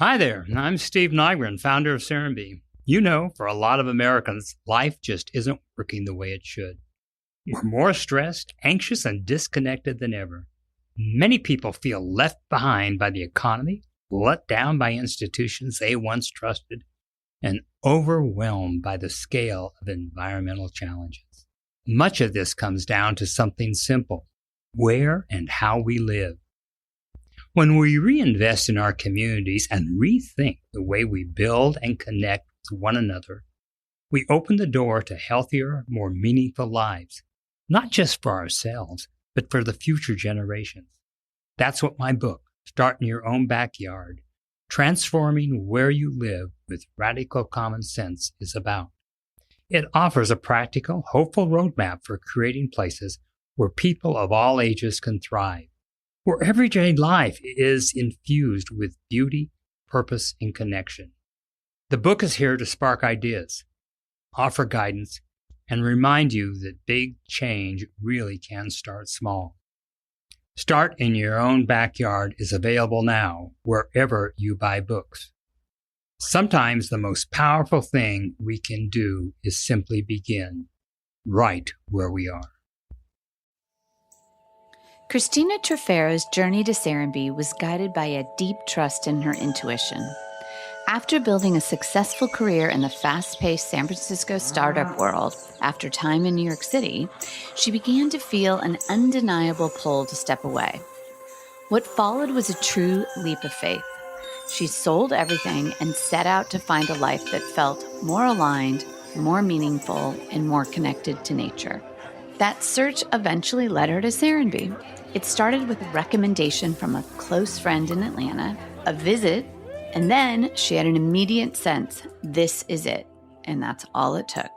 Hi there, I'm Steve Nygren, founder of Serenbe. You know, for a lot of Americans, life just isn't working the way it should. We're more stressed, anxious, and disconnected than ever. Many people feel left behind by the economy, let down by institutions they once trusted, and overwhelmed by the scale of environmental challenges. Much of this comes down to something simple: where and how we live. When we reinvest in our communities and rethink the way we build and connect with one another, we open the door to healthier, more meaningful lives, not just for ourselves, but for the future generations. That's what my book, Start in Your Own Backyard, Transforming Where You Live with Radical Common Sense, is about. It offers a practical, hopeful roadmap for creating places where people of all ages can thrive, where everyday life is infused with beauty, purpose, and connection. The book is here to spark ideas, offer guidance, and remind you that big change really can start small. Start in Your Own Backyard is available now wherever you buy books. Sometimes the most powerful thing we can do is simply begin right where we are. Christina Trifero's journey to Serenbe was guided by a deep trust in her intuition. After building a successful career in the fast-paced San Francisco startup world, after time in New York City, she began to feel an undeniable pull to step away. What followed was a true leap of faith. She sold everything and set out to find a life that felt more aligned, more meaningful, and more connected to nature. That search eventually led her to Serenbe. It started with a recommendation from a close friend in Atlanta, a visit, and then she had an immediate sense, this is it, and that's all it took.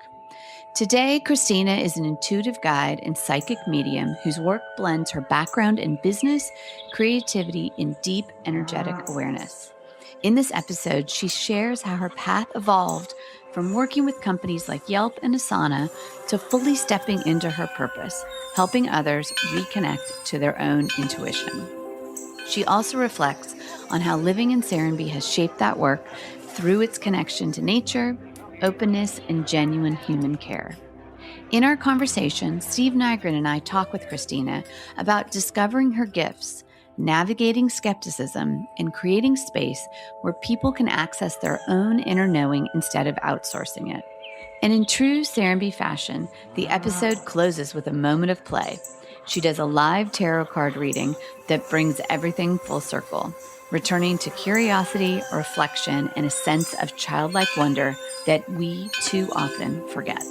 Today, Christina is an intuitive guide and psychic medium whose work blends her background in business, creativity, and deep energetic awareness. In this episode, she shares how her path evolved from working with companies like Yelp and Asana to fully stepping into her purpose, helping others reconnect to their own intuition. She also reflects on how living in Serenbe has shaped that work through its connection to nature, openness, and genuine human care. In our conversation, Steve Nygren and I talk with Christina about discovering her gifts, navigating skepticism, and creating space where people can access their own inner knowing instead of outsourcing it. And in true Serenbe fashion, the episode closes with a moment of play. She does a live tarot card reading that brings everything full circle, returning to curiosity, reflection, and a sense of childlike wonder that we too often forget.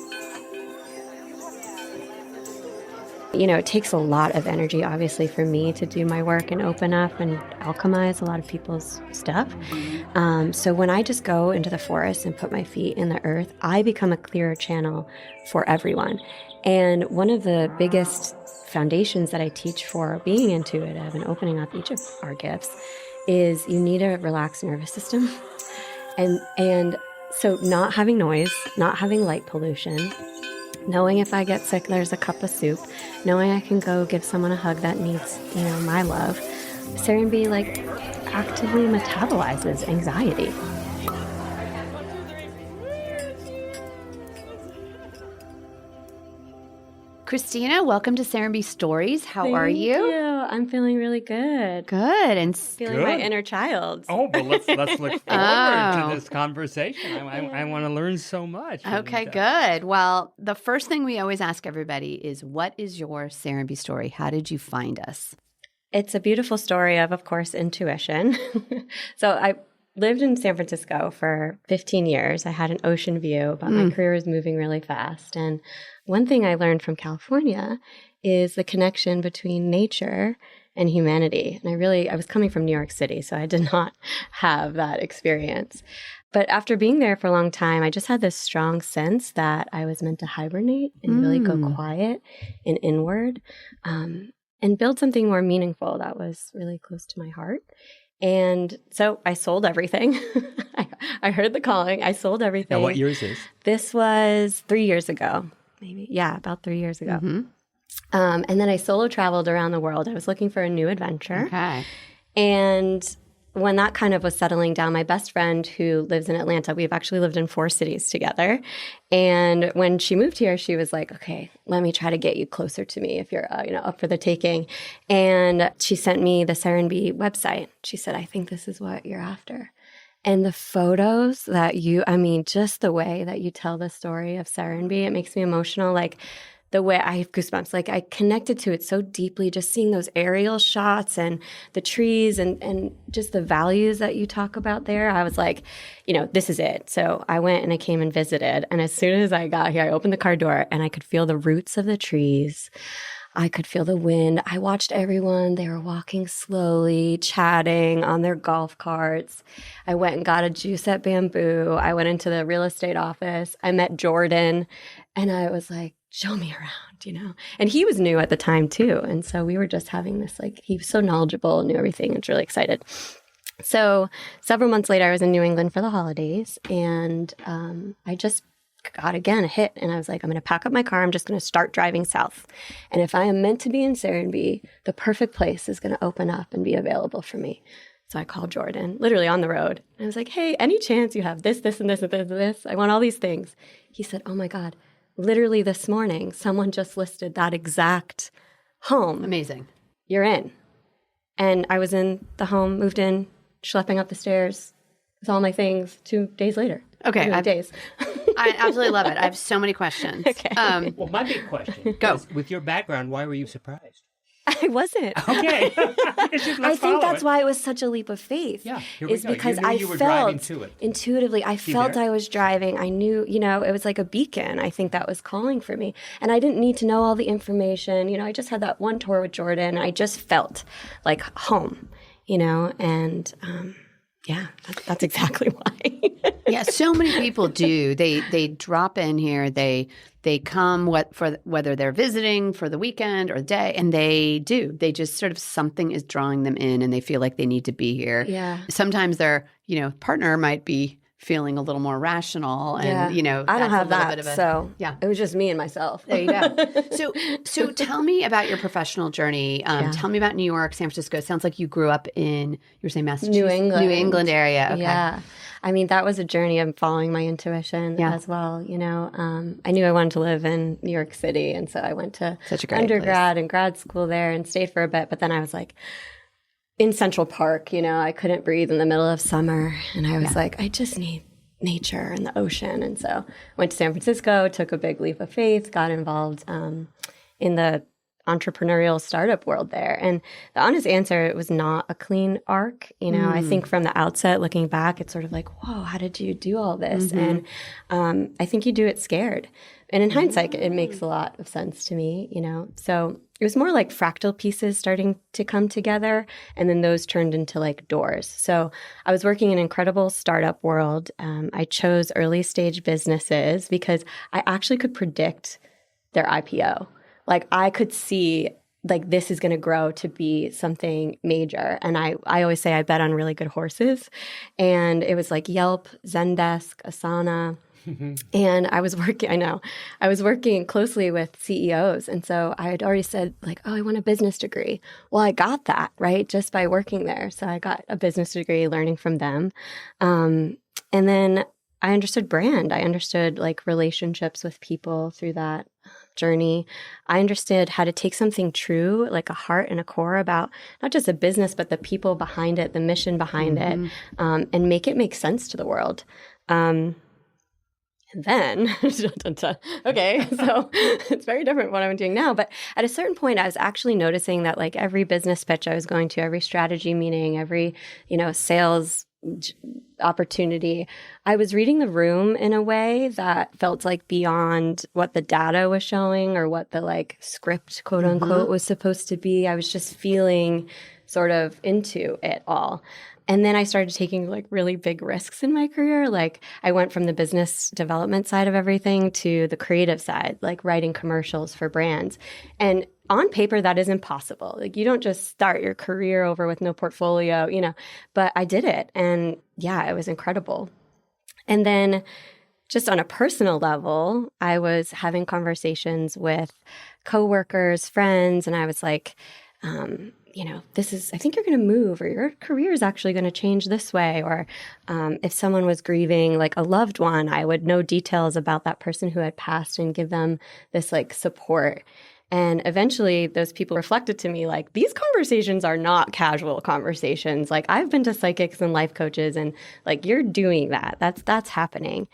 You know, it takes a lot of energy, obviously, for me to do my work and open up and alchemize a lot of people's stuff. So when I just go into the forest and put my feet in the earth, I become a clearer channel for everyone. And one of the biggest foundations that I teach for being intuitive and opening up each of our gifts is you need a relaxed nervous system. And so not having noise, not having light pollution, knowing if I get sick, there's a cup of soup, knowing I can go give someone a hug that needs, my love. Serenbe actively metabolizes anxiety. Christina, welcome to Serenbe Stories. How are you? Thank you. I'm feeling really good. Good. And feeling my inner child. Oh, but let's look forward to this conversation. I want to learn so much. Okay, good. Well, the first thing we always ask everybody is, what is your Serenbe story? How did you find us? It's a beautiful story of course, intuition. So I lived in San Francisco for 15 years. I had an ocean view, but my career was moving really fast. And one thing I learned from California is the connection between nature and humanity. And I was coming from New York City, so I did not have that experience. But after being there for a long time, I just had this strong sense that I was meant to hibernate and really go quiet and inward and build something more meaningful that was really close to my heart. And so I sold everything. I heard the calling. I sold everything. Now, what year is this? This was 3 years ago. Maybe. Yeah, about 3 years ago. Mm-hmm. And then I solo traveled around the world. I was looking for a new adventure. Okay. And when that kind of was settling down, my best friend who lives in Atlanta, we've actually lived in 4 cities together. And when she moved here, she was like, okay, let me try to get you closer to me if you're, up for the taking. And she sent me the Serenbe website. She said, I think this is what you're after. And the photos that just the way that you tell the story of Serenbe, it makes me emotional. Like, the way I have goosebumps, like I connected to it so deeply, just seeing those aerial shots and the trees and just the values that you talk about there. I was like, this is it. So I went and I came and visited. And as soon as I got here, I opened the car door and I could feel the roots of the trees. I could feel the wind. I watched everyone. They were walking slowly, chatting on their golf carts. I went and got a juice at Bamboo. I went into the real estate office. I met Jordan and I was like, show me around, And he was new at the time too. And so we were just having this, he was so knowledgeable and knew everything and was really excited. So several months later, I was in New England for the holidays and I just got again a hit. And I was like, I'm going to pack up my car. I'm just going to start driving south. And if I am meant to be in Serenbe, the perfect place is going to open up and be available for me. So I called Jordan, literally on the road. And I was like, hey, any chance you have this, this, and this, and this, and this? I want all these things. He said, oh my God. Literally this morning, someone just listed that exact home. Amazing. You're in. And I was in the home, moved in, schlepping up the stairs with all my things 2 days later. Okay. Days. I absolutely love it. I have so many questions. Okay. Well, my big question Go. is, with your background, why were you surprised? I wasn't. Okay. I think that's why it was such a leap of faith. Yeah, here we is go. because You knew I you were felt driving to it. intuitively, I felt I was driving. I knew, it was like a beacon. I think that was calling for me. And I didn't need to know all the information. I just had that one tour with Jordan. I just felt like home, and that's exactly why. Yeah, so many people do. They drop in here. They come whether they're visiting for the weekend or the day, and they do. They just sort of something is drawing them in, and they feel like they need to be here. Yeah. Sometimes their partner might be feeling a little more rational, and I don't have that. So yeah, it was just me and myself. There you go. So tell me about your professional journey. Tell me about New York, San Francisco. It sounds like you grew up in, you were saying Massachusetts, New England area. Okay. Yeah. I mean, that was a journey of following my intuition as well. I knew I wanted to live in New York City. And so I went to undergrad and grad school there and stayed for a bit. But then I was like in Central Park, I couldn't breathe in the middle of summer. And I was like, I just need nature and the ocean. And so went to San Francisco, took a big leap of faith, got involved in the entrepreneurial startup world there. And the honest answer, it was not a clean arc. I think from the outset, looking back, it's sort of like, whoa, how did you do all this? And I think you do it scared. And in hindsight, it makes a lot of sense to me, So it was more like fractal pieces starting to come together. And then those turned into like doors. So I was working in an incredible startup world. I chose early stage businesses because I actually could predict their IPO. Like I could see like this is going to grow to be something major. And I always say I bet on really good horses. And it was like Yelp, Zendesk, Asana. And I was working closely with CEOs. And so I had already said like, oh, I want a business degree. Well, I got that, right? Just by working there. So I got a business degree learning from them. And then I understood brand. I understood like relationships with people through that journey. I understood how to take something true, like a heart and a core about not just a business, but the people behind it, the mission behind it, and make it make sense to the world. And then, okay, so it's very different what I'm doing now. But at a certain point, I was actually noticing that like every business pitch I was going to, every strategy meeting, every, sales opportunity, I was reading the room in a way that felt like beyond what the data was showing or what the like script, quote unquote, was supposed to be. I was just feeling sort of into it all. And then I started taking like really big risks in my career. Like I went from the business development side of everything to the creative side, like writing commercials for brands. And on paper, that is impossible. Like you don't just start your career over with no portfolio, but I did it. And yeah, it was incredible. And then just on a personal level, I was having conversations with coworkers, friends, and I was like, I think you're going to move, or your career is actually going to change this way. Or if someone was grieving like a loved one, I would know details about that person who had passed and give them this like support. And eventually those people reflected to me like, these conversations are not casual conversations. Like, I've been to psychics and life coaches, and like, you're doing that. That's happening.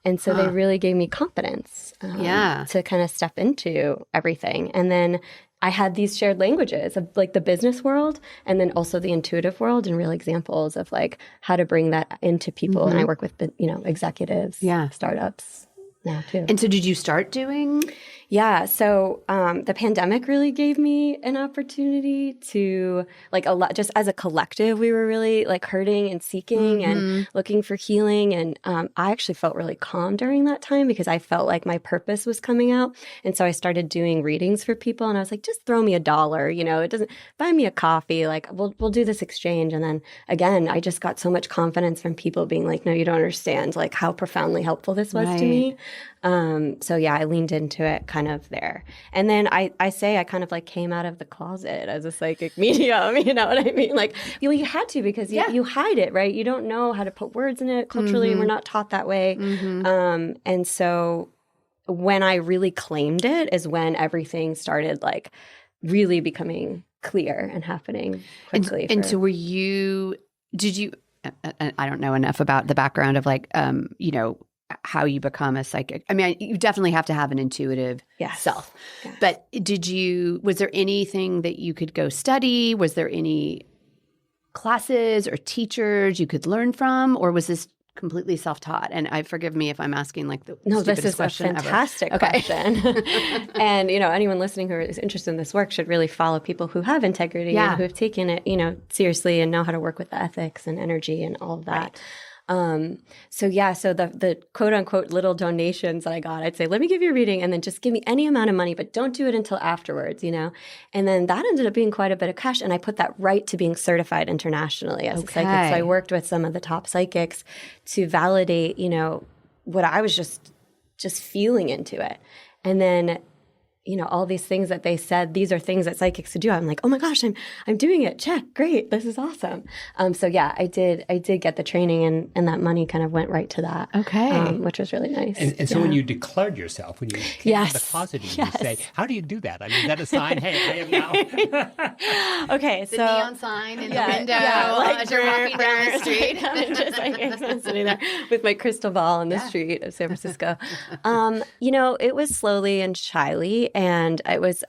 And so they really gave me confidence to kind of step into everything. And then I had these shared languages of like the business world and then also the intuitive world, and real examples of like how to bring that into people. And I work with, executives, startups now too. And so did you start doing? Yeah. So the pandemic really gave me an opportunity to like a lot, just as a collective, we were really like hurting and seeking and looking for healing. And I actually felt really calm during that time because I felt like my purpose was coming out. And so I started doing readings for people, and I was like, just throw me $1, it doesn't, buy me a coffee, like we'll do this exchange. And then again, I just got so much confidence from people being like, no, you don't understand like how profoundly helpful this was to me. So yeah, I leaned into it kind of there. And then I say I kind of like came out of the closet as a psychic medium, you know what I mean? Like you had to, because you hide it, right? You don't know how to put words in it. Culturally, we're not taught that way. And so when I really claimed it is when everything started like really becoming clear and happening quickly. And so did you, I don't know enough about the background of like, how you become a psychic. I mean, you definitely have to have an intuitive self. Yes. But was there anything that you could go study? Was there any classes or teachers you could learn from? Or was this completely self-taught? And forgive me if I'm asking like the stupidest question ever. No, this is a fantastic question. And, anyone listening who is interested in this work should really follow people who have integrity and who have taken it, seriously and know how to work with the ethics and energy and all of that. Right. So the quote unquote little donations that I got, I'd say, let me give you a reading and then just give me any amount of money, but don't do it until afterwards, And then that ended up being quite a bit of cash. And I put that right to being certified internationally as a psychic. So I worked with some of the top psychics to validate, what I was just feeling into it. And then all these things that they said, these are things that psychics should do. I'm like, oh my gosh, I'm doing it. Check. Great. This is awesome. So yeah, I did get the training, and that money kind of went right to that. Okay. Which was really nice. And so when you declared yourself, when you came out of the closet, you say, how do you do that? I mean, is that a sign? Hey, I am now. Okay. The neon sign in the window as you're walking down the street. Just like sitting there with my crystal ball in the street of San Francisco. It was slowly and shyly. And I was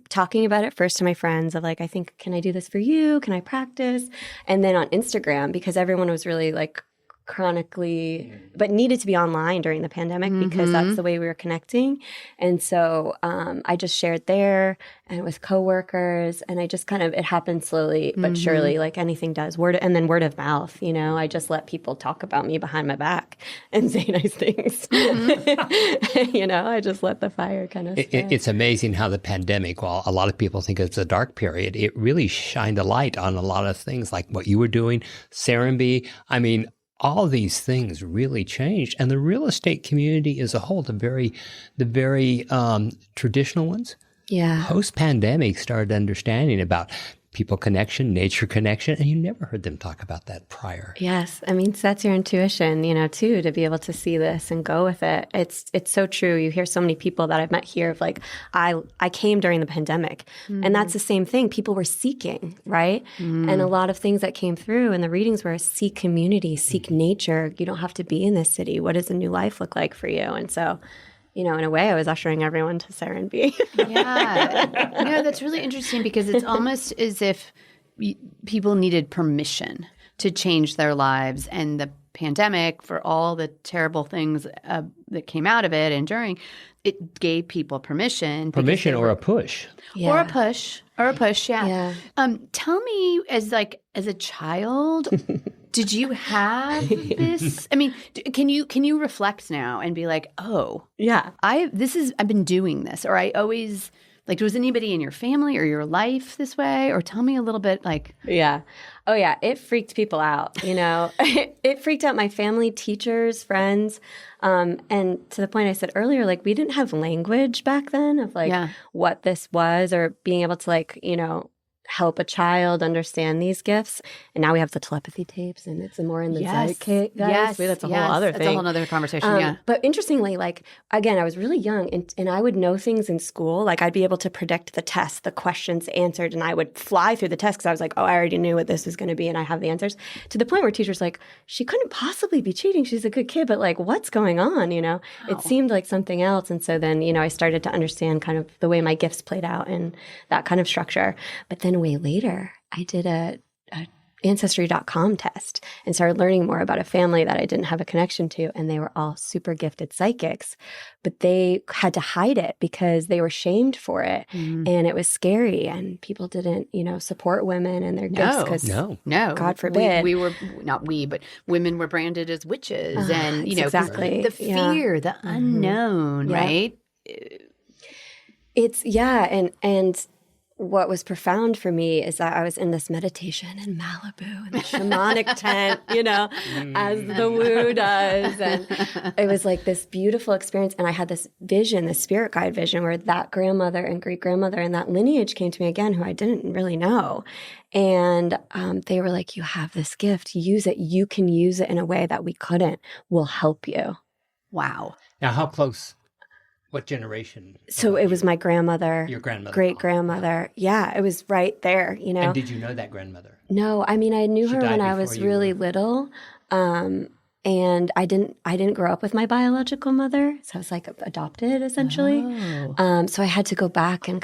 talking about it first to my friends of like, I think, can I do this for you? Can I practice? And then on Instagram, because everyone was really like chronically, but needed to be online during the pandemic because that's the way we were connecting. And so I just shared there and with coworkers, and I just it happened slowly but surely, like anything does. Word of mouth, I just let people talk about me behind my back and say nice things. I just let the fire kind of spread. It's amazing how the pandemic, while a lot of people think it's a dark period, it really shined a light on a lot of things like what you were doing, Serenbe. I mean, all these things really changed, and the real estate community as a whole, the very traditional ones, post-pandemic started understanding about people connection, nature connection, and you never heard them talk about that prior. Yes. I mean, that's your intuition, too, to be able to see this and go with it. It's so true. You hear so many people that I've met here of like, I came during the pandemic, and that's the same thing. People were seeking, right? And a lot of things that came through in the readings were seek community, seek nature. You don't have to be in this city. What does a new life look like for you? And so, in a way, I was ushering everyone to Serenbe. Yeah. No, that's really interesting because it's almost as if people needed permission to change their lives. And the pandemic, for all the terrible things that came out of it and during, it gave people permission. Permission or a push. Yeah. Or a push, yeah. Tell me, as a child, did you have this? I mean, can you reflect now and be like, oh, yeah, I've been doing this, or I always like, was anybody in your family or your life this way? Or tell me a little bit like. Yeah. Oh yeah. It freaked people out, It freaked out my family, teachers, friends. And to the point I said earlier, like we didn't have language back then of like what this was, or being able to like, help a child understand these gifts. And now we have the telepathy tapes, and it's more in the zeitgeist. Yes. That's a whole other thing. That's a whole other conversation, yeah. But interestingly, like, again, I was really young, and I would know things in school. Like, I'd be able to predict the test, the questions answered, and I would fly through the test because I was like, oh, I already knew what this was going to be, and I have the answers. To the point where teachers like, she couldn't possibly be cheating. She's a good kid, but like, what's going on, you know? It seemed like something else. And so then, you know, I started to understand kind of the way my gifts played out and that kind of structure. But then way later, I did a Ancestry.com test and started learning more about a family that I didn't have a connection to. And they were all super gifted psychics, but they had to hide it because they were shamed for it. And it was scary. And people didn't, you know, support women and their gifts because no, God forbid. We were, not we, but women were branded as witches. And, you know, exactly the fear, the unknown, right? It's, and what was profound for me is that I was in this meditation in Malibu in the shamanic tent, you know, as the woo does. And it was like this beautiful experience. And I had this vision, this spirit guide vision, where that grandmother and great grandmother and that lineage came to me again, who I didn't really know. And they were like, you have this gift, use it. You can use it in a way that we couldn't. We'll help you. Wow. Now, how close? What generation? So it was my grandmother. Your grandmother. Great grandmother. Yeah, it was right there, you know. And did you know that grandmother? No, I mean, I knew She her died when I before was you really were- little. And I didn't grow up with my biological mother. So I was like adopted essentially. So I had to go back and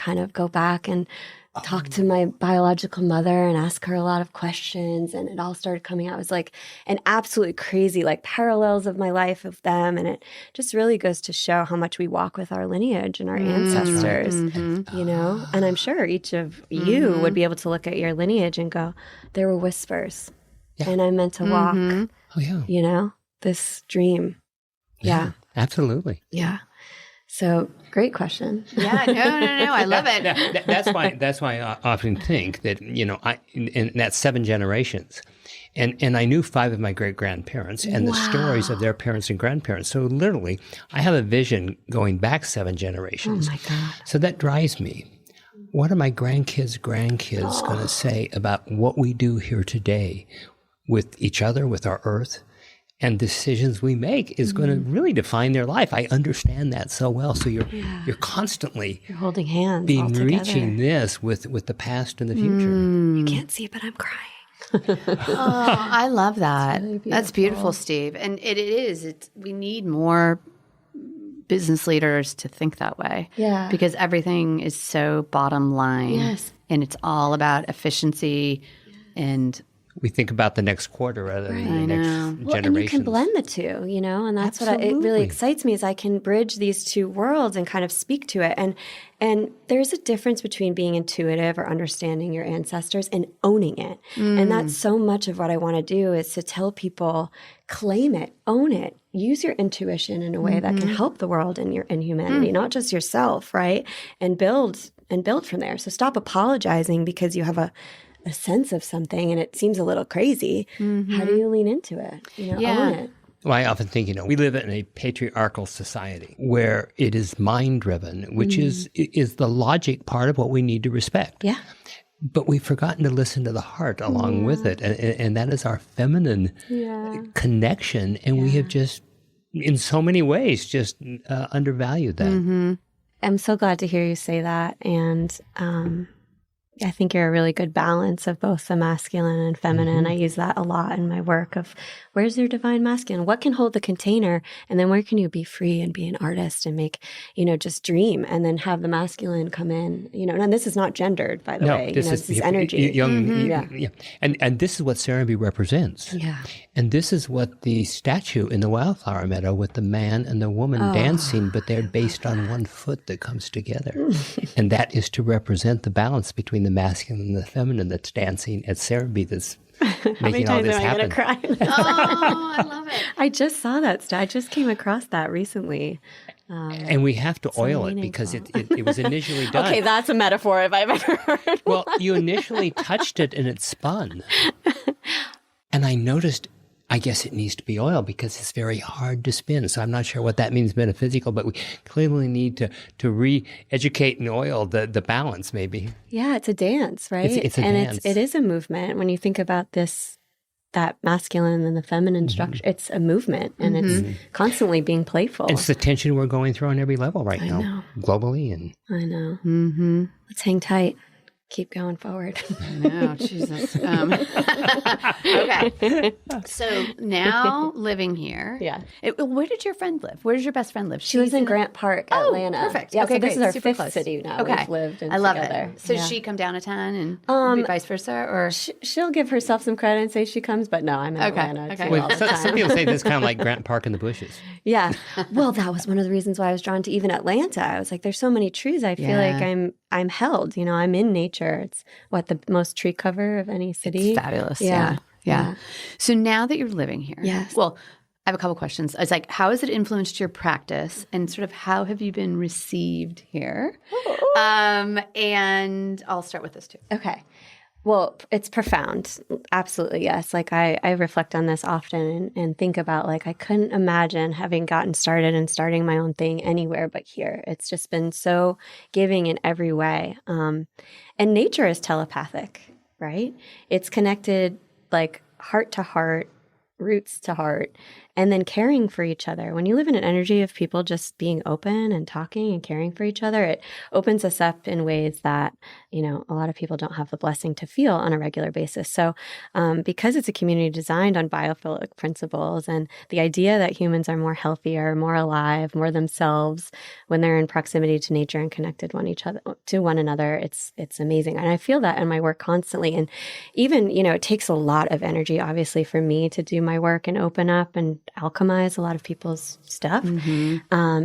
talk to my biological mother and ask her a lot of questions. And it all started coming out. It was like an absolutely crazy, like, parallels of my life of them. And it just really goes to show how much we walk with our lineage and our ancestors, you know? And I'm sure each of you would be able to look at your lineage and go, there were whispers. Yeah. And I meant to walk, you know, this dream. Yeah. Absolutely. Yeah. So great question. Yeah, no. I love it. That's why I often think that, you know, and that's 7 generations. And I knew 5 of my great-grandparents and the stories of their parents and grandparents. So literally, I have a vision going back 7 generations. Oh, my God. So that drives me. What are my grandkids' going to say about what we do here today with each other, with our earth? And decisions we make is going to really define their life. I understand that so well. So you're constantly holding hands, reaching this with the past and the future. You can't see it, but I'm crying. Oh, I love that. Really That's beautiful, Steve. And it is. We need more business leaders to think that way. Yeah. Because everything is so bottom line. Yes. And it's all about efficiency and We think about the next quarter rather than the next generation. Well, and you can blend the two, you know, and that's what it really excites me is I can bridge these two worlds and kind of speak to it. And there's a difference between being intuitive or understanding your ancestors and owning it. And that's so much of what I want to do is to tell people, claim it, own it, use your intuition in a way that can help the world and humanity, not just yourself, right? And build from there. So stop apologizing because you have a sense of something and it seems a little crazy. How do you lean into it? You know, own it. Well, I often think, you know, we live in a patriarchal society where it is mind-driven, which is the logic part of what we need to respect. Yeah. But we've forgotten to listen to the heart along with it. And that is our feminine connection. And we have just, in so many ways, just undervalued that. I'm so glad to hear you say that. And I think you're a really good balance of both the masculine and feminine. I use that a lot in my work of where's your divine masculine? What can hold the container? And then where can you be free and be an artist and make, you know, just dream and then have the masculine come in, you know, and this is not gendered, by the way. This is energy. And this is what Serenbe represents. Yeah. And this is what the statue in the wildflower meadow with the man and the woman dancing, but they're based on one foot that comes together. And that is to represent the balance between the masculine and the feminine that's dancing at Serenbe that's making all this happen. How many times am I going to cry? oh, I love it. I just saw that. I just came across that recently. And we have to oil it because it was initially done. Okay, that's a metaphor if I've ever heard. Well, you initially touched it and it spun. And I noticed I guess it needs to be oil because it's very hard to spin. So I'm not sure what that means metaphysical, but we clearly need to re-educate and oil the balance maybe. Yeah, it's a dance, right? It's a dance. It is a movement. When you think about that masculine and the feminine structure, it's a movement, and it's constantly being playful. It's the tension we're going through on every level right now, globally. And I know. Mm-hmm. Let's hang tight. Keep going forward. No, Jesus. Okay. So now living here. Yeah. Where did your friend live? Where does your best friend live? She lives in Grant Park, Atlanta. Perfect. Yeah, okay, so this great. is our Super fifth close. city now. Okay. We've lived I love together. it. So yeah. she come down a ton and vice versa? Or She'll give herself some credit and say she comes, but no, I'm in Atlanta Okay. too all the time. some people say this kind of like Grant Park in the bushes. Yeah. Well, that was one of the reasons why I was drawn to even Atlanta. I was like, there's so many trees. I feel like I'm held. I'm in nature. It's the most tree cover of any city. It's fabulous. Yeah. So now that you're living here, yes. Well, I have a couple questions. It's like, how has it influenced your practice, and sort of how have you been received here? And I'll start with this too. Okay. Well, it's profound. Absolutely, yes. Like I reflect on this often and think about I couldn't imagine having gotten started and starting my own thing anywhere but here. It's just been so giving in every way. And nature is telepathic, right? It's connected heart to heart, roots to heart, and then caring for each other. When you live in an energy of people just being open and talking and caring for each other, it opens us up in ways that, a lot of people don't have the blessing to feel on a regular basis. So because it's a community designed on biophilic principles and the idea that humans are more healthier, more alive, more themselves when they're in proximity to nature and connected to one another, it's amazing. And I feel that in my work constantly. And even, it takes a lot of energy, obviously, for me to do my work and open up and alchemize a lot of people's stuff.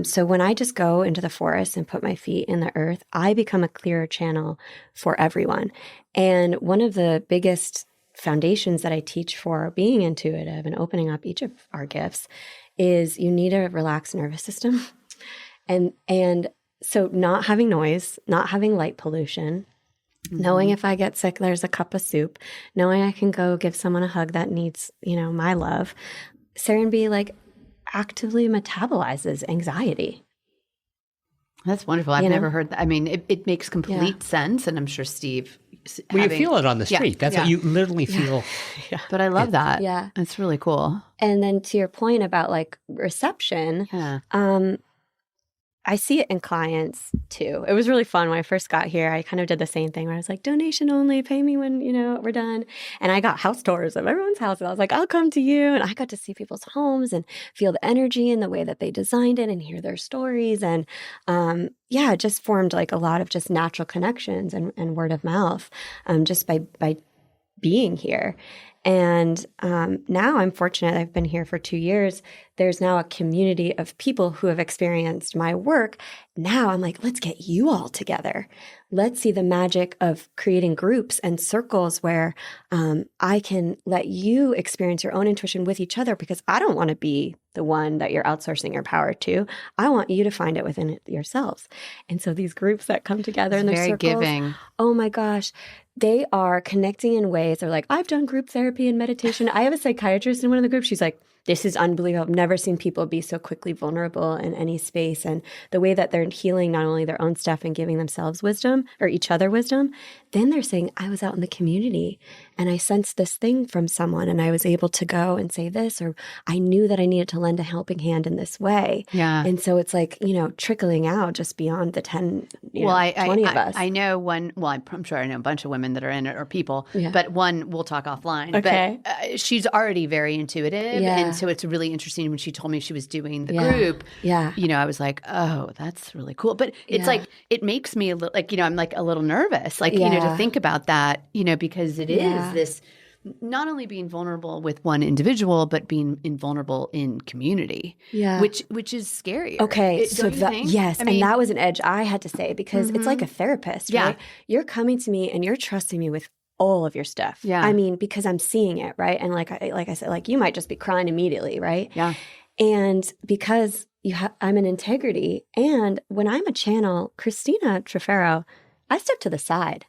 So when I just go into the forest and put my feet in the earth, I become a clearer channel for everyone. And one of the biggest foundations that I teach for being intuitive and opening up each of our gifts is you need a relaxed nervous system. And so not having noise, not having light pollution, knowing if I get sick, there's a cup of soup, knowing I can go give someone a hug that needs, my love. Serenbe actively metabolizes anxiety. That's wonderful. I've never heard that. I mean, it makes complete sense. And I'm sure Steve. You feel it on the street. That's what you literally feel. Yeah. But I love that. Yeah. That's really cool. And then to your point about reception, I see it in clients too. It was really fun when I first got here. I kind of did the same thing where I was like, donation only, pay me when, we're done. And I got house tours of everyone's house. And I was like, I'll come to you. And I got to see people's homes and feel the energy and the way that they designed it and hear their stories. And it just formed a lot of just natural connections and word of mouth just by being here. And now I'm fortunate. I've been here for 2 years. There's now a community of people who have experienced my work. Now I'm like, let's get you all together. Let's see the magic of creating groups and circles where I can let you experience your own intuition with each other, because I don't want to be the one that you're outsourcing your power to. I want you to find it within yourselves. And so these groups that come together in their very circles, giving. Oh my gosh, they are connecting in ways. They're like, I've done group therapy and meditation. I have a psychiatrist in one of the groups. She's like, this is unbelievable. I've never seen people be so quickly vulnerable in any space. And the way that they're healing not only their own stuff and giving themselves wisdom or each other wisdom, then they're saying, I was out in the community and I sensed this thing from someone and I was able to go and say this, or I knew that I needed to lend a helping hand in this way. Yeah. And so it's trickling out just beyond the 10, 20 of us. I know one, I'm sure I know a bunch of women that are in it or people, but one, we'll talk offline. Okay. But she's already very intuitive. Yeah. And so it's really interesting when she told me she was doing the group. Yeah. I was like, oh, that's really cool. But it's it makes me a little, I'm a little nervous, to think about that, because it is this not only being vulnerable with one individual, but being invulnerable in community, which is scary. Okay, yes, and that was an edge I had to say, because it's like a therapist, right? You're coming to me and you're trusting me with all of your stuff. Yeah, I mean, because I'm seeing it, right? And like I said, you might just be crying immediately, right? Yeah, and because I'm an integrity, and when I'm a channel, Christina Trifero, I step to the side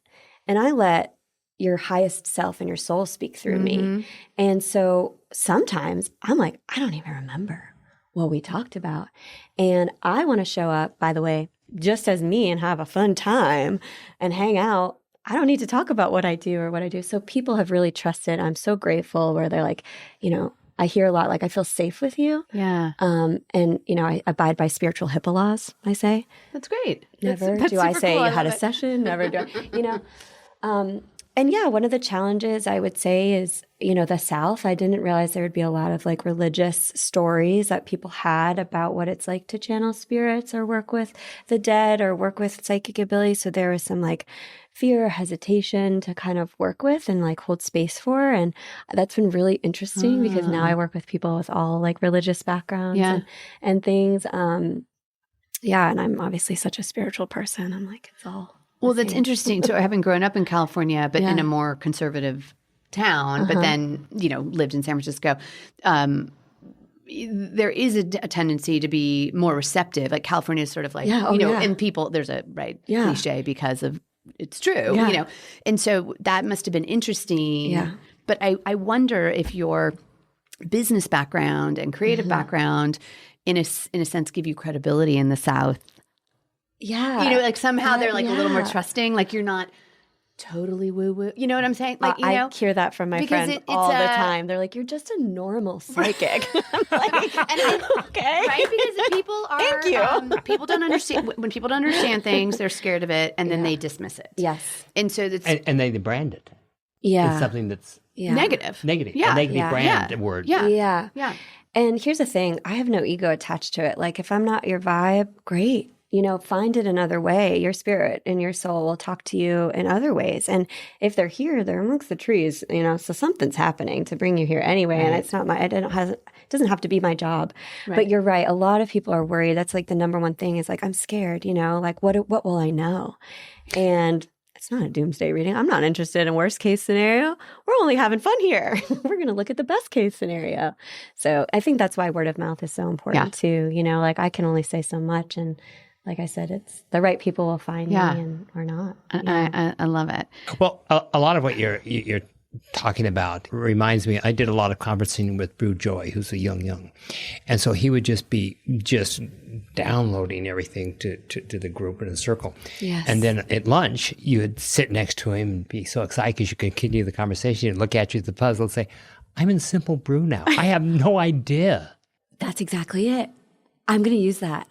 and I let your highest self and your soul speak through me. And so sometimes I'm like, I don't even remember what we talked about. And I want to show up, by the way, just as me and have a fun time and hang out. I don't need to talk about what I do or what I do. So people have really trusted. I'm so grateful where they're like, you know, I hear a lot like, I feel safe with you. Yeah. And, you know, I abide by spiritual HIPAA laws, I say. That's great. Never That's do I super say cool. you had a session. Never do I, you know. And yeah, one of the challenges I would say is, you know, the South, I didn't realize there would be a lot of like religious stories that people had about what it's like to channel spirits or work with the dead or work with psychic abilities. So there was some like fear or hesitation to kind of work with and like hold space for. And that's been really interesting because now I work with people with all like religious backgrounds and things. Yeah. And I'm obviously such a spiritual person. I'm like, it's all. Well, that's interesting. So having grown up in California, but in a more conservative town, but then, you know, lived in San Francisco, there is a tendency to be more receptive. Like California is sort of like, you know, and people, there's a cliche because of it's true, you know. And so that must have been interesting. Yeah. But I wonder if your business background and creative background, in a sense, give you credibility in the South. Yeah. You know, like somehow they're like a little more trusting. Like you're not totally woo-woo. You know what I'm saying? Like, you know, I hear that from my friends all the time. They're like, you're just a normal psychic. I'm like, okay. Right? Because people are, thank you. People don't understand, when people don't understand things, they're scared of it and then they dismiss it. Yes. And so that's. And they brand it. Yeah. It's something that's negative. Yeah. A negative brand word. Yeah. And here's the thing. I have no ego attached to it. Like if I'm not your vibe, great. You know, find it another way. Your spirit and your soul will talk to you in other ways. And if they're here, they're amongst the trees, you know, so something's happening to bring you here anyway. Right. And it's not it doesn't have to be my job. Right. But you're right. A lot of people are worried. That's like the number one thing is like, I'm scared, you know, like what will I know? And it's not a doomsday reading. I'm not interested in worst case scenario. We're only having fun here. We're going to look at the best case scenario. So I think that's why word of mouth is so important too. You know, like I can only say so much and like I said, it's the right people will find me or not. I love it. Well, a lot of what you're talking about reminds me, I did a lot of conversing with Brew Joy, who's a young. And so he would just be downloading everything to the group in a circle. Yes. And then at lunch, you would sit next to him and be so excited because you could continue the conversation and look at you at the puzzle and say, I'm in Simple Brew now. I have no idea. That's exactly it. I'm going to use that.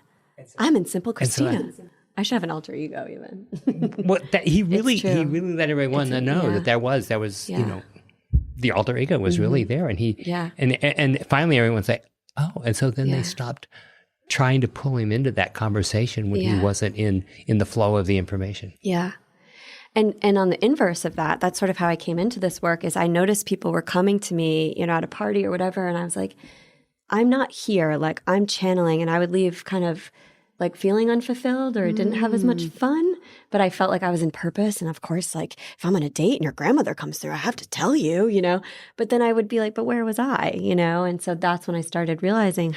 I'm in Simple Christina. I should have an alter ego even. Well, he really let everyone know that was you know, the alter ego was really there, and and finally everyone said, oh, and so then they stopped trying to pull him into that conversation when he wasn't in the flow of the information. Yeah. And on the inverse of that, that's sort of how I came into this work is I noticed people were coming to me, you know, at a party or whatever, and I was like, I'm not here, like I'm channeling, and I would leave kind of like feeling unfulfilled or didn't have as much fun, but I felt like I was in purpose. And of course, like if I'm on a date and your grandmother comes through, I have to tell you, you know, but then I would be like, but where was I, you know? And so that's when I started realizing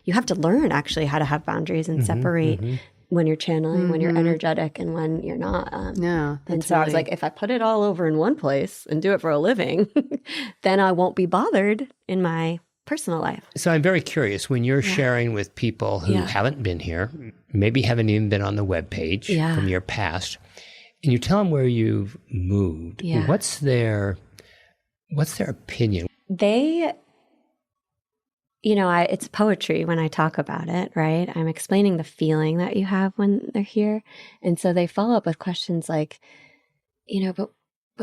you have to learn actually how to have boundaries and separate when you're channeling, when you're energetic and when you're not. And so I was like, if I put it all over in one place and do it for a living, then I won't be bothered in my personal life. So I'm very curious, when you're sharing with people who haven't been here, maybe haven't even been on the webpage from your past, and you tell them where you've moved, what's their opinion? They, you know, it's poetry when I talk about it, right? I'm explaining the feeling that you have when they're here. And so they follow up with questions like, you know, but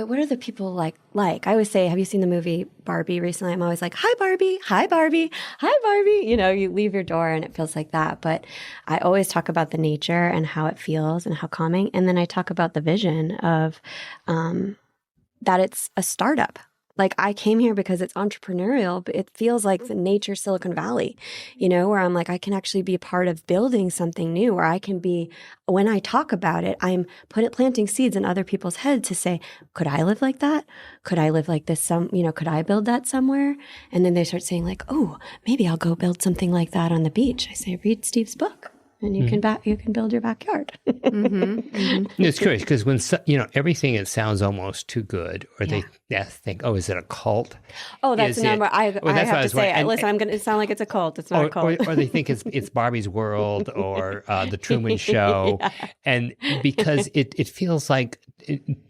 what are the people like? I always say, have you seen the movie Barbie recently? I'm always like, hi, Barbie. Hi, Barbie. Hi, Barbie. You know, you leave your door and it feels like that. But I always talk about the nature and how it feels and how calming. And then I talk about the vision of that it's a startup. Like I came here because it's entrepreneurial, but it feels like the nature Silicon Valley, you know, where I'm like, I can actually be a part of building something new, where I can be, when I talk about it, I'm planting seeds in other people's heads to say, could I live like that? Could I live like this? Could I build that somewhere? And then they start saying like, oh, maybe I'll go build something like that on the beach. I say, read Steve's book. and you can build your backyard. It's curious because when everything, it sounds almost too good, or they think, oh, is it a cult? Oh, that's the number. I have to say, listen, I'm going to sound like it's a cult. It's not a cult. Or they think it's Barbie's World or the Truman Show, and because it feels like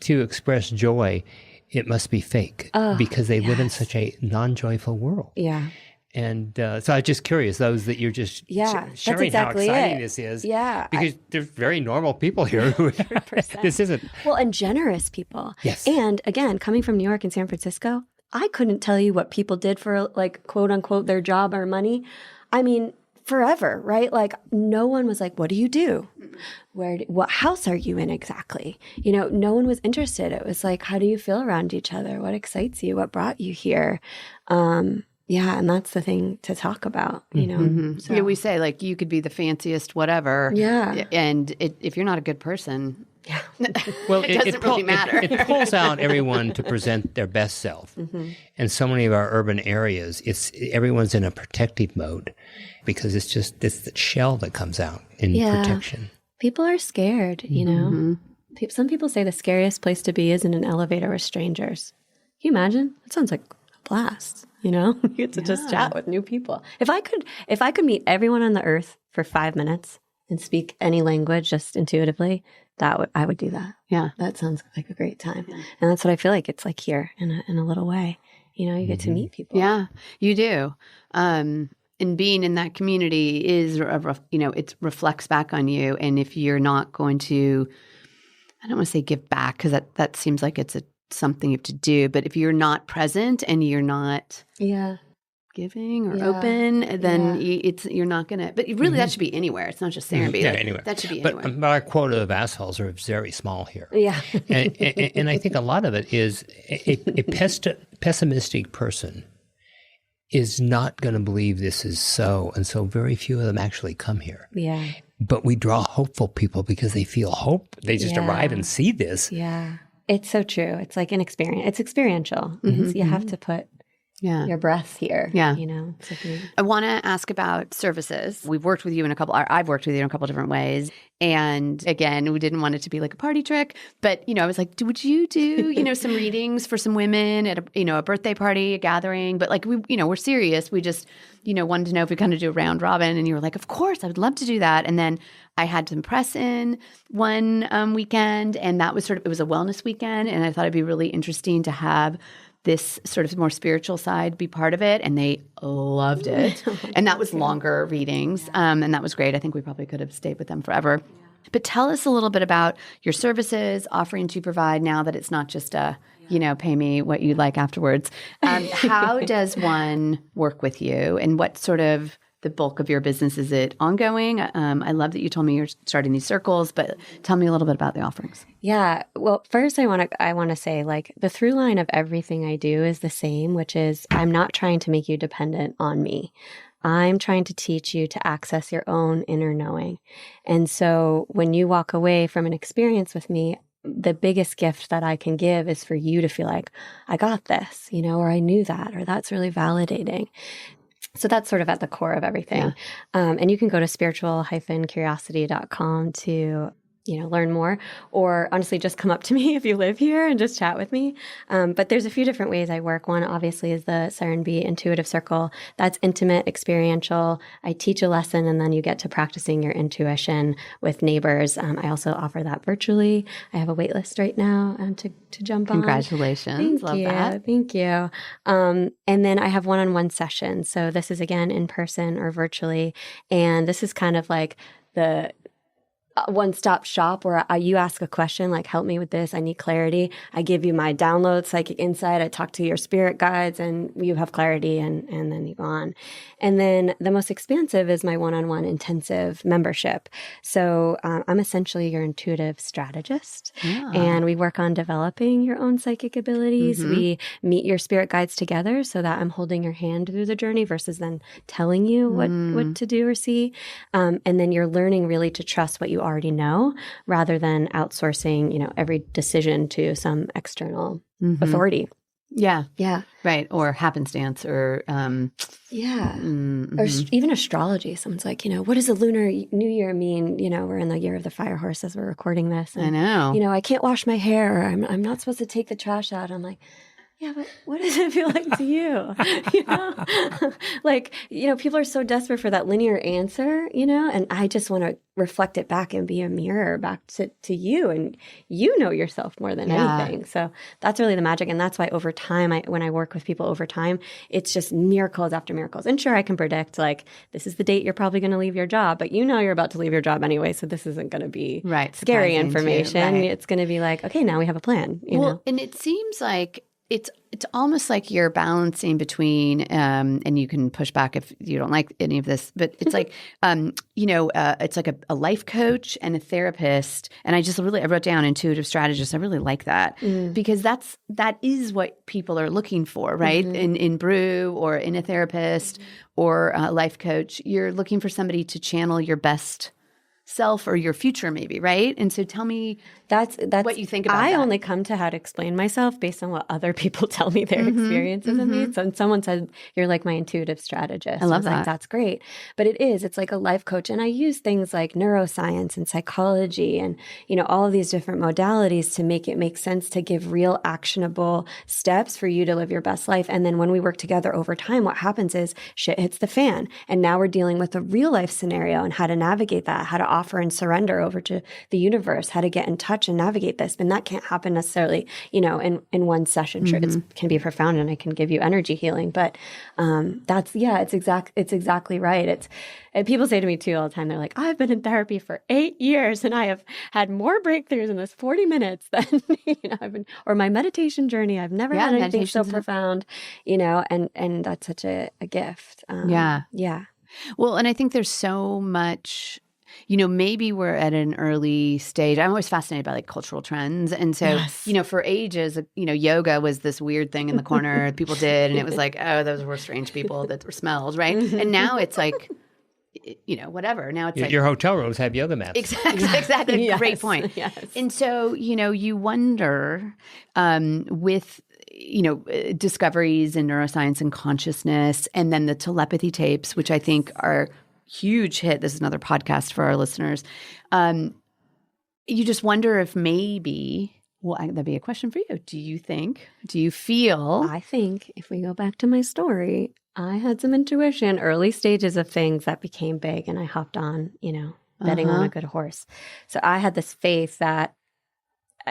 to express joy, it must be fake because they live in such a non-joyful world. Yeah. And so I was just curious, those that you're just sharing exactly how exciting this is. Yeah. Because there's very normal people here who this isn't. Well, and generous people. Yes. And again, coming from New York and San Francisco, I couldn't tell you what people did for like, quote unquote, their job or money. I mean, forever, right? Like no one was like, what do you do? What house are you in exactly? No one was interested. It was like, how do you feel around each other? What excites you? What brought you here? Yeah, and that's the thing to talk about, So. Yeah, we say like you could be the fanciest whatever. Yeah. And if you're not a good person, well, it doesn't really matter. It pulls out everyone to present their best self. And so many of our urban areas, everyone's in a protective mode because it's the shell that comes out in protection. People are scared, Some people say the scariest place to be is in an elevator with strangers. Can you imagine? That sounds like a blast. You get to just chat with new people. If I could meet everyone on the earth for 5 minutes and speak any language just intuitively, I would do that. Yeah. That sounds like a great time. Yeah. And that's what I feel like it's like here in a little way. You get to meet people. Yeah, you do. And being in that community it reflects back on you. And if you're not going to, I don't want to say give back because that seems like it's something you have to do, but if you're not present and you're not giving or open, then you're not gonna. But really, that should be anywhere. It's not just Serenbe. Anywhere. That should be anywhere. But our quota of assholes are very small here. Yeah, and I think a lot of it is a pessimistic person is not going to believe this is so, and so very few of them actually come here. Yeah. But we draw hopeful people because they feel hope. They just arrive and see this. Yeah. It's so true. It's like an experience. It's experiential. You have to put your breath here. Yeah. I want to ask about services. I've worked with you in a couple different ways. And again, we didn't want it to be like a party trick, but, I was like, would you do, some readings for some women at a birthday party, a gathering? But like, we're serious. We just, wanted to know if we kind of do a round robin. And you were like, of course, I would love to do that. And then I had some press in one weekend, and that was it was a wellness weekend. And I thought it'd be really interesting to have this sort of more spiritual side be part of it, and they loved it. And that was longer readings, and that was great. I think we probably could have stayed with them forever. But tell us a little bit about your services, offerings you provide now that it's not just pay me what you'd like afterwards. How does one work with you, and what sort of the bulk of your business? Is it ongoing? I love that you told me you're starting these circles, but tell me a little bit about the offerings. Yeah. Well, first I want to say like the through line of everything I do is the same, which is I'm not trying to make you dependent on me. I'm trying to teach you to access your own inner knowing. And so when you walk away from an experience with me, the biggest gift that I can give is for you to feel like I got this, or I knew that, or that's really validating. So that's sort of at the core of everything. Yeah. And you can go to spiritual-curiosity.com to, learn more, or honestly, just come up to me if you live here and just chat with me. But there's a few different ways I work. One obviously is the Serenbe Intuitive Circle. That's intimate, experiential. I teach a lesson and then you get to practicing your intuition with neighbors. I also offer that virtually. I have a wait list right now to jump on. Congratulations. Love that. Thank you. And then I have one-on-one sessions. So this is again in person or virtually. And this is kind of like the one-stop shop where you ask a question like, help me with this, I need clarity. I give you my download, psychic insight. I talk to your spirit guides and you have clarity and then you go on. And then the most expansive is my one-on-one intensive membership. So I'm essentially your intuitive strategist and we work on developing your own psychic abilities. We meet your spirit guides together so that I'm holding your hand through the journey versus then telling you what to do or see. And then you're learning really to trust what you already know rather than outsourcing, every decision to some external authority. Yeah. Yeah. Right. Or happenstance or Yeah. Or even astrology. Someone's like, what does the Lunar New Year mean? We're in the year of the fire horse as we're recording this. And, I know. I can't wash my hair. Or I'm not supposed to take the trash out. I'm like, yeah, but what does it feel like to you? People are so desperate for that linear answer, and I just want to reflect it back and be a mirror back to you, and you know yourself more than anything. So that's really the magic. And that's why over time, when I work with people over time, it's just miracles after miracles. And sure, I can predict this is the date you're probably going to leave your job, but you're about to leave your job anyway. So this isn't going to be scary information. Right. It's going to be like, okay, now we have a plan. Well, and it seems like it's almost like you're balancing between, and you can push back if you don't like any of this, but it's like, it's like a life coach and a therapist. And I wrote down intuitive strategist. I really like that because that is what people are looking for, right? In Brew or in a therapist or a life coach, you're looking for somebody to channel your best self or your future maybe, right? And so tell me that's what you think about that. I only come to how to explain myself based on what other people tell me their experiences of me. So someone said, you're like my intuitive strategist. I love that. Like, that's great. But it's like a life coach. And I use things like neuroscience and psychology and, all of these different modalities to make it make sense to give real actionable steps for you to live your best life. And then when we work together over time, what happens is shit hits the fan. And now we're dealing with a real life scenario and how to navigate that, how to offer and surrender over to the universe, how to get in touch and navigate this. And that can't happen necessarily, in one session. Sure, it can be profound and I can give you energy healing, but it's exactly right. And people say to me too all the time, they're like, I've been in therapy for 8 years and I have had more breakthroughs in this 40 minutes than, or my meditation journey. I've never had anything so profound, and that's such a gift. Yeah. Well, and I think there's so much, maybe we're at an early stage. I'm always fascinated by cultural trends. And so, for ages, yoga was this weird thing in the corner people did. And it was like, oh, those were strange people that were smelled, right? And now it's like, whatever. Now it's your hotel rooms have yoga mats. Exactly. Yes. Great point. Yes. And so, you wonder with discoveries in neuroscience and consciousness, and then the telepathy tapes, which I think are huge hit. This is another podcast for our listeners. You just wonder if maybe, that'd be a question for you. Do you feel? I think if we go back to my story, I had some intuition, early stages of things that became big, and I hopped on, betting on a good horse. So I had this faith that,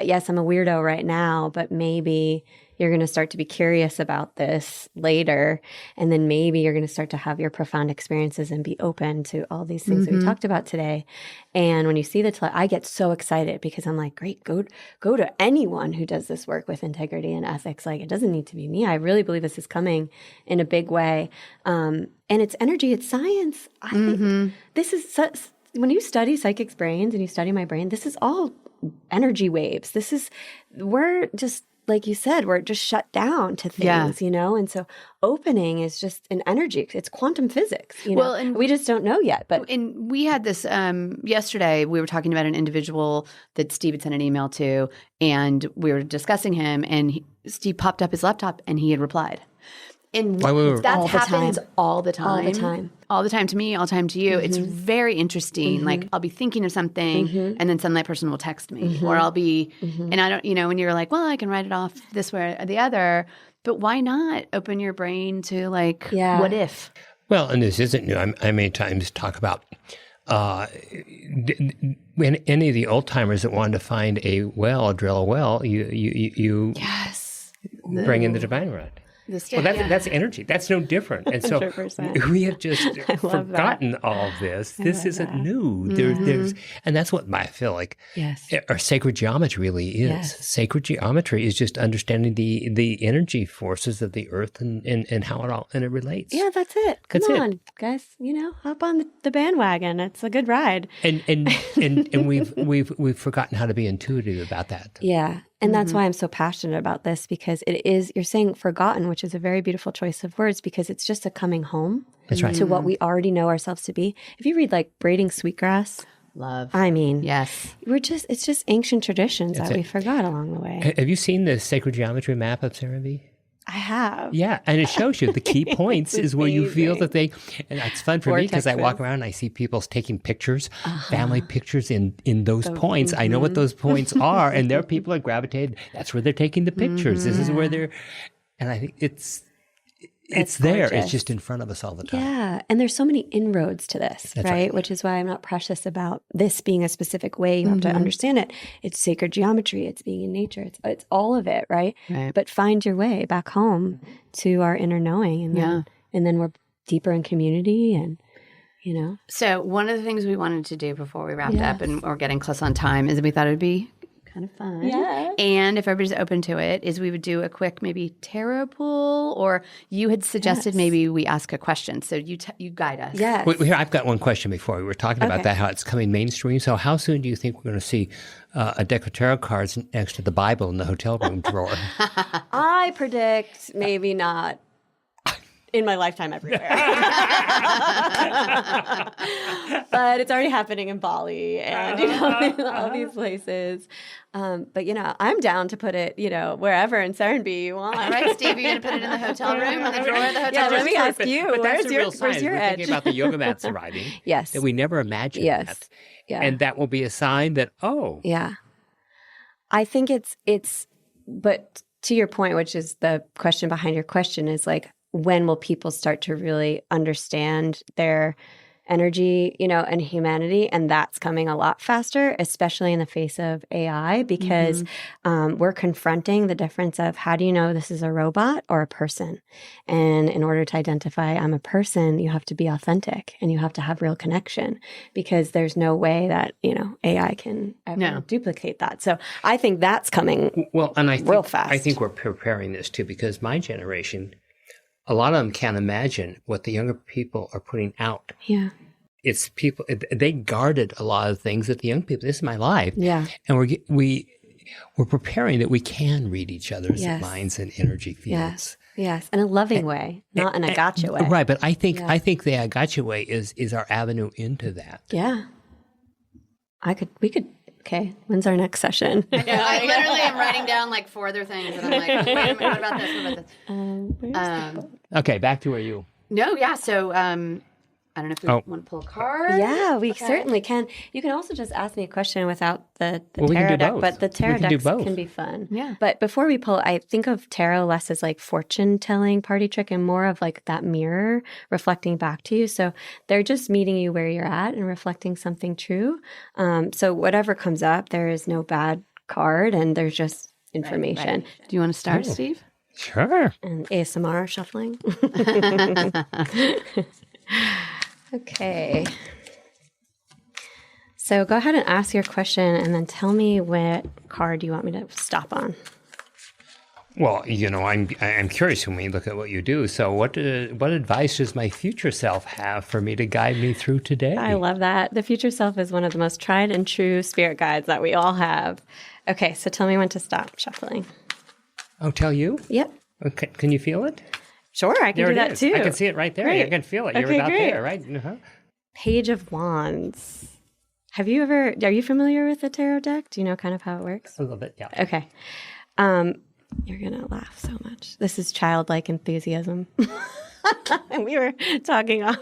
yes, I'm a weirdo right now, but maybe you're going to start to be curious about this later. And then maybe you're going to start to have your profound experiences and be open to all these things that we talked about today. And when you see I get so excited because I'm like, great, go to anyone who does this work with integrity and ethics. Like, it doesn't need to be me. I really believe this is coming in a big way. And it's energy, it's science. I think this is when you study psychics' brains and you study my brain, this is all energy waves. We're just, like you said, we're just shut down to things, and so opening is just an energy. It's quantum physics, Well, and we just don't know yet. But and we had this yesterday. We were talking about an individual that Steve had sent an email to, and we were discussing him. And Steve popped up his laptop, and he had replied. And that happens all the time. All the time. All the time to me, all the time to you. It's very interesting. Like, I'll be thinking of something and then suddenly that person will text me. Or I'll be, and I don't, when you're like, well, I can write it off this way or the other. But why not open your brain to what if? Well, and this isn't new. I many times talk about when any of the old timers that wanted to find a well, drill a well, you bring in the divine rod. That's energy. That's no different. And so 100%. We have just forgotten all of this. This isn't new. There's, and that's what I feel like our sacred geometry really is. Yes. Sacred geometry is just understanding the energy forces of the earth and how it all relates. Yeah, that's it. Come on, guys. Hop on the bandwagon. It's a good ride. And we've forgotten how to be intuitive about that. Yeah. And that's why I'm so passionate about this, because you're saying forgotten, which is a very beautiful choice of words, because it's just a coming home to what we already know ourselves to be. If you read Braiding Sweetgrass, love. I mean, yes, it's just ancient traditions that we forgot along the way. Have you seen the sacred geometry map of Serenbe? I have. Yeah, and it shows you the key points is where you feel that they, and it's fun for me because I walk around and I see people taking pictures, family pictures in those points. I know what those points are, and there people are gravitated. That's where they're taking the pictures. This is where they're, and I think it's there. It's just in front of us all the time. Yeah. And there's so many inroads to this, right? Which is why I'm not precious about this being a specific way. You have to understand it. It's sacred geometry. It's being in nature. It's all of it, right? But find your way back home to our inner knowing. And then we're deeper in community and, So one of the things we wanted to do before we wrapped up and we're getting close on time is we thought it would be kind of fun. Yeah. And if everybody's open to it, is we would do a quick maybe tarot pull, or you had suggested maybe we ask a question. So you guide us. Yes. Wait, here, I've got one question before. We were talking about that, how it's coming mainstream. So how soon do you think we're going to see a deck of tarot cards next to the Bible in the hotel room drawer? I predict maybe not in my lifetime everywhere. But it's already happening in Bali and, all these places. But, I'm down to put it, wherever in Serenbe you want. All right, Steve, you're going to put it in the hotel room, in the drawer of the hotel room? Let me ask you, But that's where's the real sign. where's your We're edge? thinking about the yoga mats arriving. Yes. That we never imagined that. Yeah. And that will be a sign that, Yeah. I think but to your point, which is the question behind your question, is like, when will people start to really understand their energy, and humanity? And that's coming a lot faster, especially in the face of AI, because we're confronting the difference of how do you know this is a robot or a person? And in order to identify I'm a person, you have to be authentic and you have to have real connection, because there's no way that, AI can ever duplicate that. So I think that's coming real fast. I think we're preparing this too, because my generation, a lot of them can't imagine what the younger people are putting out. Yeah. It's people, they guarded a lot of things that the young people, this is my life. Yeah. And we're preparing that we can read each other's minds and energy fields. Yes. In a loving way, not in a gotcha way. Right. But I think the gotcha way is our avenue into that. Yeah. We could. Okay, when's our next session? I literally am writing down like 4 other things, and I'm like, wait a minute, what about this? What about this? Okay, back to where you. No, yeah. So I don't know if we want to pull a card. Yeah, we certainly can. You can also just ask me a question without the we tarot can do deck, both. but the tarot decks both. can be fun. Yeah. But before we pull, I think of tarot less as like fortune-telling party trick and more of like that mirror reflecting back to you. So they're just meeting you where you're at and reflecting something true. So whatever comes up, there is no bad card and there's just information. Right. Do you want to start, Steve? Sure. And ASMR shuffling. Okay. So go ahead and ask your question and then tell me what card you want me to stop on. Well, I'm curious when we look at what you do. So what advice does my future self have for me to guide me through today? I love that. The future self is one of the most tried and true spirit guides that we all have. Okay, so tell me when to stop shuffling. Oh, tell you? Yep. Okay. Can you feel it? Sure, I can There do it that is. too. I can see it right there. Great. I can feel it. Okay, You're about great. there, right? Uh-huh. Page of Wands. Are you familiar with the tarot deck? Do you know kind of how it works? A little bit, yeah. Okay. You're going to laugh so much. This is childlike enthusiasm. And we were talking off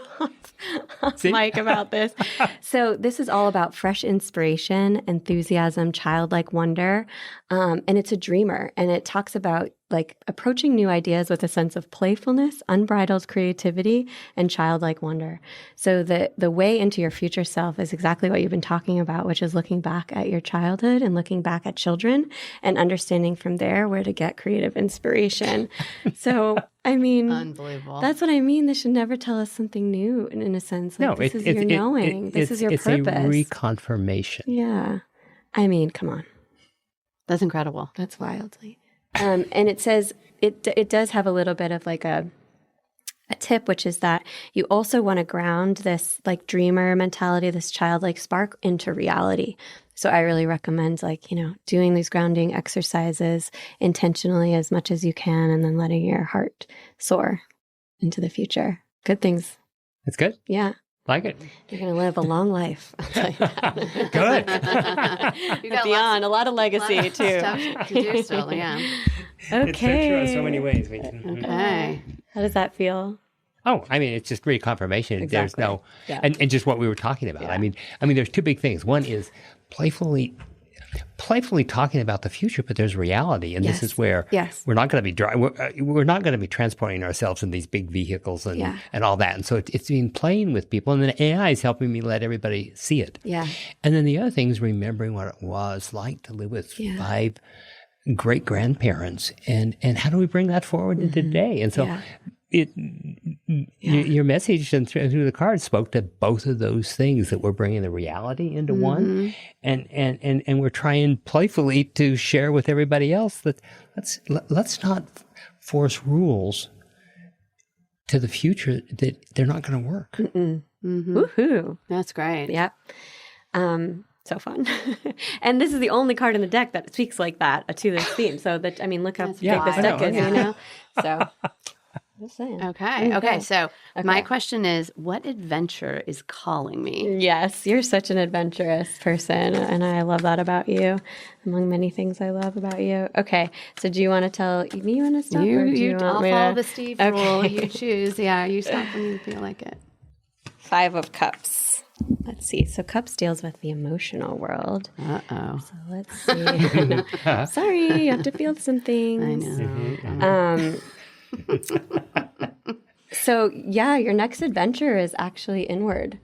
mic about this. So this is all about fresh inspiration, enthusiasm, childlike wonder. And it's a dreamer. And it talks about like approaching new ideas with a sense of playfulness, unbridled creativity, and childlike wonder. So the way into your future self is exactly what you've been talking about, which is looking back at your childhood and looking back at children and understanding from there where to get creative inspiration. So, I mean, unbelievable. That's what I mean. This should never tell us something new in a sense. Like, this is your knowing. This is your purpose. It's a reconfirmation. Yeah. I mean, come on. That's incredible. That's wildly. And it says it does have a little bit of like a tip, which is that you also want to ground this like dreamer mentality, this childlike spark into reality. So I really recommend doing these grounding exercises intentionally as much as you can, and then letting your heart soar into the future. Good things. That's good. Yeah. Like it. You're going to live a long life. I'll tell you that. Good. You got beyond a lot of legacy too. Stuff to do still, yeah. Okay. It's so true in so many ways. Okay. How does that feel? Oh, I mean, it's just reconfirmation. Exactly. There's no, Yeah. and just what we were talking about. Yeah. I mean, there's two big things. One is playfully talking about the future, but there's reality, and Yes. this is where Yes. we're not going to be we're not going to be transporting ourselves in these big vehicles and all that. And so it's been playing with people, and then AI is helping me let everybody see it. Yeah. And then the other thing is remembering what it was like to live with 5 great grandparents, and how do we bring that forward into today? And so your message and through the card spoke to both of those things, that we're bringing the reality into one, and we're trying playfully to share with everybody else that let's not force rules to the future that they're not going to work. Woohoo! That's great. Yep. So fun. And this is the only card in the deck that speaks like that to this theme. So that, I mean, look how big this deck is, you know? So just saying. Okay. So my question is, what adventure is calling me? Yes, you're such an adventurous person, and I love that about you, among many things I love about you. Okay, so do you want to tell me you want to stop? I'll follow the Steve rule. You choose. Yeah, you stop when you feel like it. 5 of Cups. Let's see. So Cups deals with the emotional world. Uh-oh. So let's see. Sorry, you have to feel some things. I know. So yeah, your next adventure is actually inward.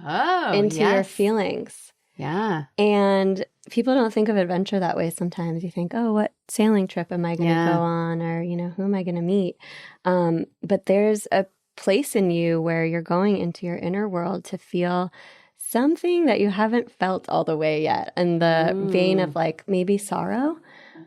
Oh, into your feelings. Yeah. And people don't think of adventure that way sometimes. You think, oh, what sailing trip am I going to go on? Or, who am I going to meet? But there's a place in you where you're going into your inner world to feel something that you haven't felt all the way yet. In the vein of like maybe sorrow,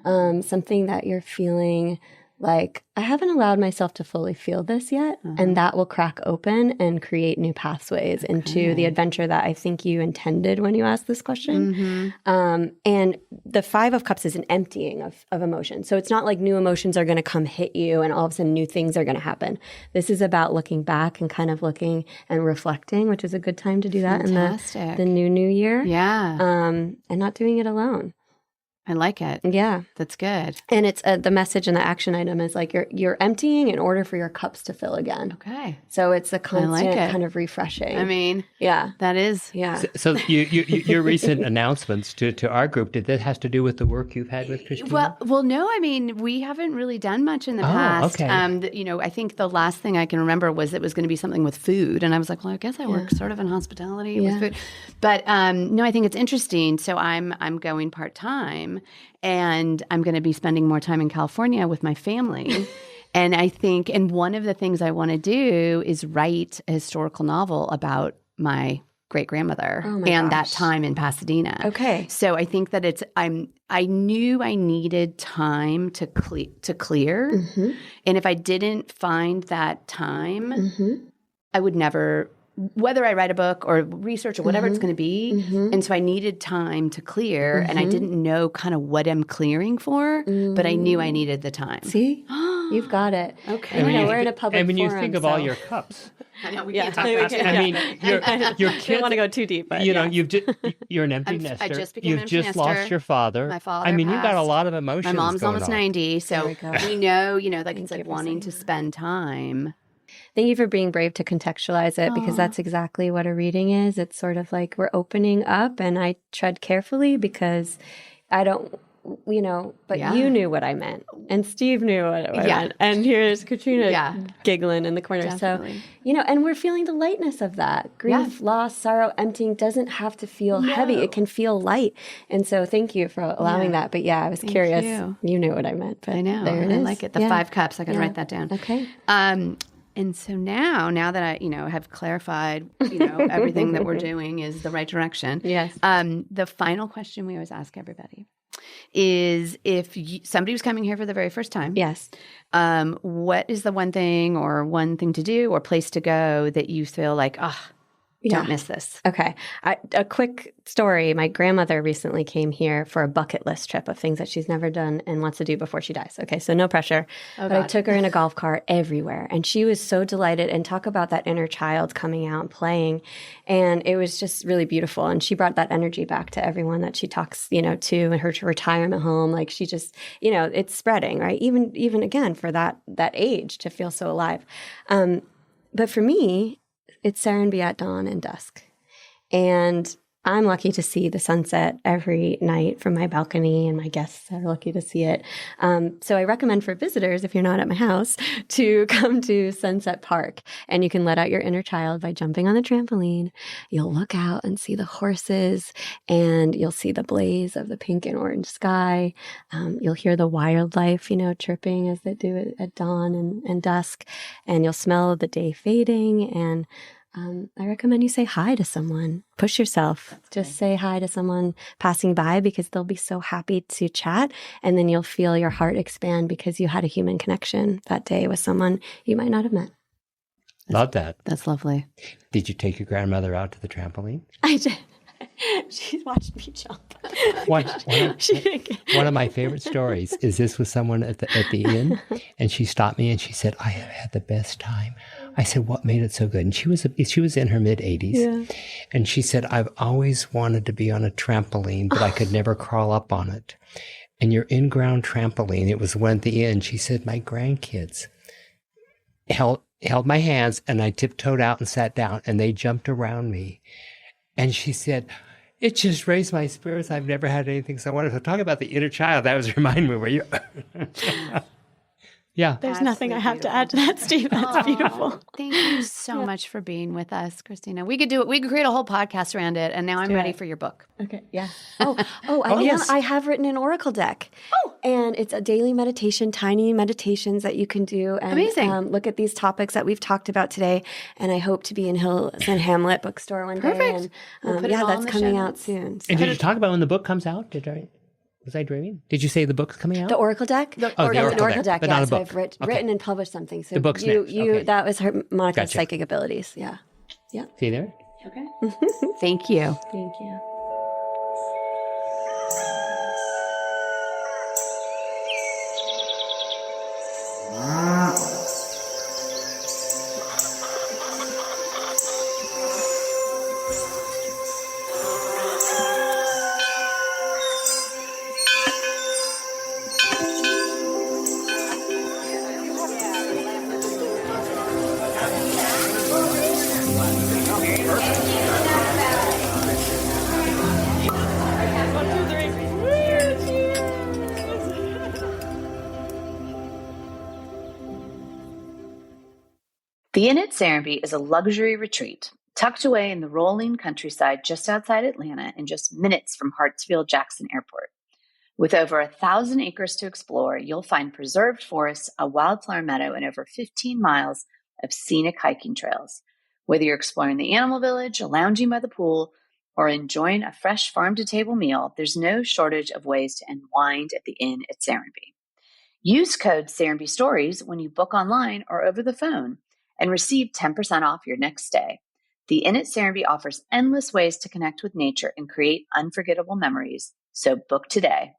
something that you're feeling like, I haven't allowed myself to fully feel this yet. And that will crack open and create new pathways into the adventure that I think you intended when you asked this question. And the 5 of Cups is an emptying of emotion. So it's not like new emotions are going to come hit you and all of a sudden new things are going to happen. This is about looking back and kind of looking and reflecting, which is a good time to do that in the new year. Yeah. And not doing it alone. I like it. Yeah. That's good. And it's the message and the action item is like you're emptying in order for your cups to fill again. Okay. So it's a constant it. kind of refreshing. I mean, yeah, that is. Yeah. So your recent announcements to our group, did that has to do with the work you've had with Christina? Well, no. I mean, we haven't really done much in the past. Okay. I think the last thing I can remember was it was going to be something with food, and I was like, well, I guess I work sort of in hospitality with food. But no, I think it's interesting. So I'm going part-time. And I'm going to be spending more time in California with my family. And I think, and one of the things I want to do is write a historical novel about my great-grandmother that time in Pasadena. Okay. So I think that I knew I needed time to clear. And if I didn't find that time, I would never, whether I write a book or research or whatever it's going to be. And so I needed time to clear, and I didn't know kind of what I'm clearing for, but I knew I needed the time. See? You've got it. Okay. And we're in a public and when forum, you think of all your cups, I know we can't talk about I mean, your kids. I don't want to go too deep, but you're an empty nester. I just became an You've just empty lost nester. your father. My father I mean, you've got a passed. lot of emotions. My mom's almost 90, so we know, like it's like for wanting to spend time. Thank you for being brave to contextualize it, because that's exactly what a reading is. It's sort of like we're opening up, and I tread carefully because I don't, but you knew what I meant, and Steve knew what I meant, and here's Katrina giggling in the corner. Definitely. So, and we're feeling the lightness of that. Grief, loss, sorrow, emptying doesn't have to feel heavy. It can feel light. And so thank you for allowing that. But I was curious. You knew what I meant. But I know. There it is. I like it. The 5 cups. I can write that down. Okay. And so now that I, have clarified, everything that we're doing is the right direction. Yes. The final question we always ask everybody is if somebody was coming here for the very first time. Yes. What is the one thing to do or place to go that you feel like, Don't miss this. Okay. A quick story. My grandmother recently came here for a bucket list trip of things that she's never done and wants to do before she dies. Okay, so no pressure. But I took her in a golf cart everywhere. And she was so delighted. And talk about that inner child coming out and playing. And it was just really beautiful. And she brought that energy back to everyone that she talks, to in her retirement home. Like she just, it's spreading, right? Even again, for that age to feel so alive. But for me, it's Serenbe at dawn and dusk. And I'm lucky to see the sunset every night from my balcony, and my guests are lucky to see it. So I recommend for visitors, if you're not at my house, to come to Sunset Park. And you can let out your inner child by jumping on the trampoline. You'll look out and see the horses, and you'll see the blaze of the pink and orange sky. You'll hear the wildlife, chirping as they do at dawn and dusk. And you'll smell the day fading. And I recommend you say hi to someone. Push yourself. Just say hi to someone passing by, because they'll be so happy to chat. And then you'll feel your heart expand because you had a human connection that day with someone you might not have met. Love that. That's lovely. Did you take your grandmother out to the trampoline? I did. She watched me jump. One of my favorite stories is this was someone at the inn, and she stopped me and she said, "I have had the best time." I said, "What made it so good?" And she was in her mid-80s, and she said, "I've always wanted to be on a trampoline, but I could never crawl up on it." And your in-ground trampoline, it was one at the inn. She said, "My grandkids held my hands, and I tiptoed out and sat down, and they jumped around me." And she said, "It just raised my spirits. I've never had anything so wonderful." Talk about the inner child. That was reminding me where you. Yeah. There's nothing I have to add to that, Steve. That's beautiful. Thank you so much for being with us, Christina. We could do it. We could create a whole podcast around it. And now I'm ready for your book. Okay. Yeah. I have written an oracle deck. And it's a daily meditation, tiny meditations that you can do. And, amazing. Look at these topics that we've talked about today. And I hope to be in Hills and Hamlet bookstore one day. Perfect. And that's coming out soon. So. And did you talk about when the book comes out? Was I dreaming? Did you say the book's coming out? The Oracle deck? The Oracle deck, but not a book. So I've written and published something. So the book's next. Okay. That was Monica's Gotcha. psychic abilities. Yeah. Yeah. See you there? Okay. Thank you. Thank you. The Inn at Serenbe is a luxury retreat tucked away in the rolling countryside just outside Atlanta and just minutes from Hartsfield-Jackson Airport. With over 1,000 acres to explore, you'll find preserved forests, a wildflower meadow, and over 15 miles of scenic hiking trails. Whether you're exploring the animal village, lounging by the pool, or enjoying a fresh farm-to-table meal, there's no shortage of ways to unwind at the Inn at Serenbe. Use code Serenbe Stories when you book online or over the phone and receive 10% off your next stay. The Inn at Serenbe offers endless ways to connect with nature and create unforgettable memories, so book today.